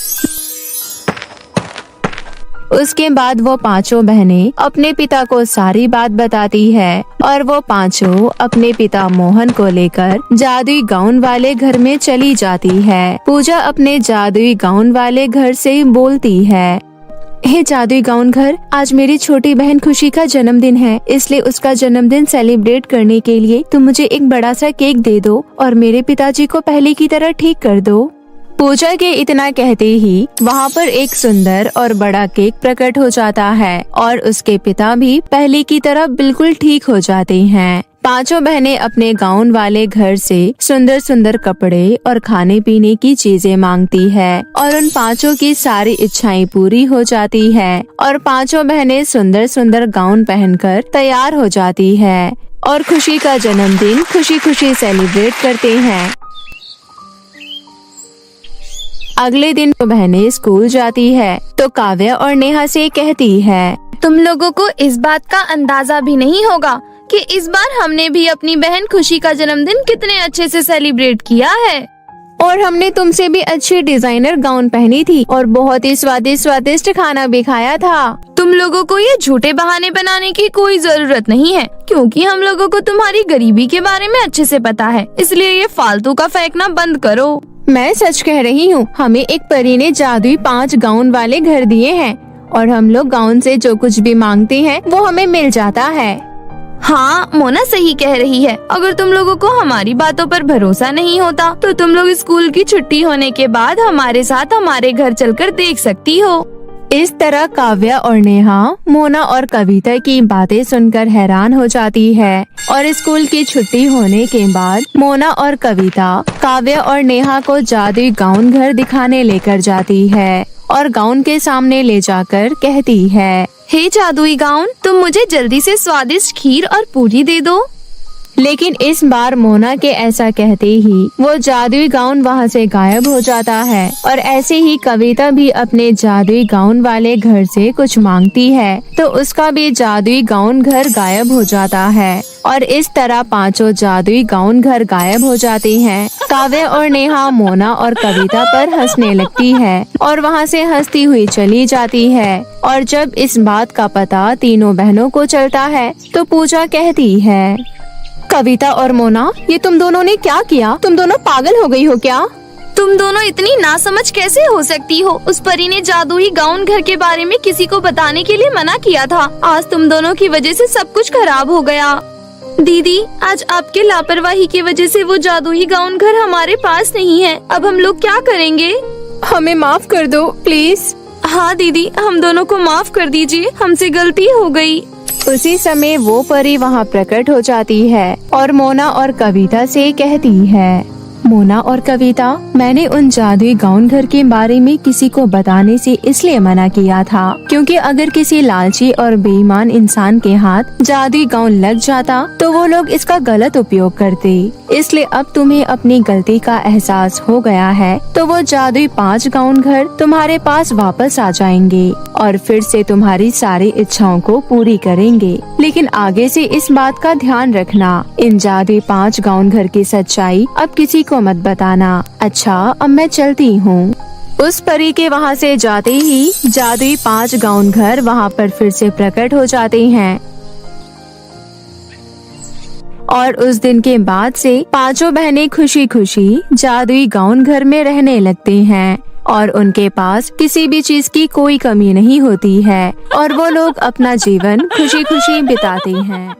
उसके बाद वो पांचों बहनें अपने पिता को सारी बात बताती है और वो पांचों अपने पिता मोहन को लेकर जादुई गाउन वाले घर में चली जाती है। पूजा अपने जादुई गाउन वाले घर से बोलती है, हे जादुई गाउन घर, आज मेरी छोटी बहन खुशी का जन्मदिन है, इसलिए उसका जन्मदिन सेलिब्रेट करने के लिए तुम मुझे एक बड़ा सा केक दे दो और मेरे पिताजी को पहले की तरह ठीक कर दो। पूजा के इतना कहते ही वहाँ पर एक सुंदर और बड़ा केक प्रकट हो जाता है और उसके पिता भी पहले की तरह बिल्कुल ठीक हो जाते हैं। पांचों बहनें अपने गाउन वाले घर से सुंदर सुंदर कपड़े और खाने पीने की चीजें मांगती है और उन पांचों की सारी इच्छाएं पूरी हो जाती है और पांचों बहनें सुंदर सुंदर गाउन पहनकर तैयार हो जाती है और खुशी का जन्मदिन खुशी खुशी सेलिब्रेट करते हैं। अगले दिन बहनें स्कूल जाती है तो काव्या और नेहा से कहती है, तुम लोगों को इस बात का अंदाजा भी नहीं होगा कि इस बार हमने भी अपनी बहन खुशी का जन्मदिन कितने अच्छे से सेलिब्रेट किया है। और हमने तुमसे भी अच्छी डिजाइनर गाउन पहनी थी और बहुत ही स्वादिष्ट स्वादिष्ट खाना भी खाया था। तुम लोगों को ये झूठे बहाने बनाने की कोई जरूरत नहीं है, क्योंकि हम लोगों को तुम्हारी गरीबी के बारे में अच्छे से पता है, इसलिए ये फालतू का फेंकना बंद करो। मैं सच कह रही हूँ, हमें एक परी ने जादुई 5 गाउन वाले घर दिए हैं और हम लोग गाउन से जो कुछ भी मांगते हैं वो हमें मिल जाता है। हाँ, मोना सही कह रही है। अगर तुम लोगों को हमारी बातों पर भरोसा नहीं होता तो तुम लोग स्कूल की छुट्टी होने के बाद हमारे साथ हमारे घर चलकर देख सकती हो। इस तरह काव्या और नेहा मोना और कविता की बातें सुनकर हैरान हो जाती है और स्कूल की छुट्टी होने के बाद मोना और कविता काव्या और नेहा को जादुई गाउन घर दिखाने लेकर जाती है और गाउन के सामने ले जाकर कहती है, हे जादुई गाउन, तुम मुझे जल्दी से स्वादिष्ट खीर और पूरी दे दो। लेकिन इस बार मोना के ऐसा कहते ही वो जादुई गाउन वहाँ से गायब हो जाता है और ऐसे ही कविता भी अपने जादुई गाउन वाले घर से कुछ मांगती है तो उसका भी जादुई गाउन घर गायब हो जाता है और इस तरह पांचों जादुई गाउन घर गायब हो जाते हैं। काव्या और नेहा मोना और कविता पर हंसने लगती है और वहाँ से हंसती हुई चली जाती है और जब इस बात का पता तीनों बहनों को चलता है तो पूजा कहती है, कविता और मोना, ये तुम दोनों ने क्या किया? तुम दोनों पागल हो गई हो क्या? तुम दोनों इतनी नासमझ कैसे हो सकती हो? उस परी ने जादुई गाउन घर के बारे में किसी को बताने के लिए मना किया था। आज तुम दोनों की वजह से सब कुछ खराब हो गया। दीदी, आज आपके लापरवाही की वजह से वो जादुई गाउन घर हमारे पास नहीं है। अब हम लोग क्या करेंगे? हमें माफ कर दो प्लीज। हाँ दीदी, हम दोनों को माफ कर दीजिए, हमसे गलती हो गई। उसी समय वो परी वहाँ प्रकट हो जाती है और मोना और कविता से कहती है, मोना और कविता, मैंने उन जादुई गाउन घर के बारे में किसी को बताने से इसलिए मना किया था क्योंकि अगर किसी लालची और बेईमान इंसान के हाथ जादुई गाउन लग जाता तो वो लोग इसका गलत उपयोग करते। इसलिए अब तुम्हें अपनी गलती का एहसास हो गया है तो वो जादुई 5 गाउन घर तुम्हारे पास वापस आ जाएंगे और फिर से तुम्हारी सारी इच्छाओं को पूरी करेंगे। लेकिन आगे से इस बात का ध्यान रखना, इन जादुई 5 गाउन घर की सच्चाई अब किसी को मत बताना। अच्छा, अब मैं चलती हूँ। उस परी के वहाँ से जाते ही जादुई 5 गाउन घर वहाँ पर फिर से प्रकट हो जाते हैं और उस दिन के बाद से पांचों बहनें खुशी खुशी जादुई गाउन घर में रहने लगते हैं और उनके पास किसी भी चीज की कोई कमी नहीं होती है और वो लोग अपना जीवन खुशी खुशी बिताते हैं।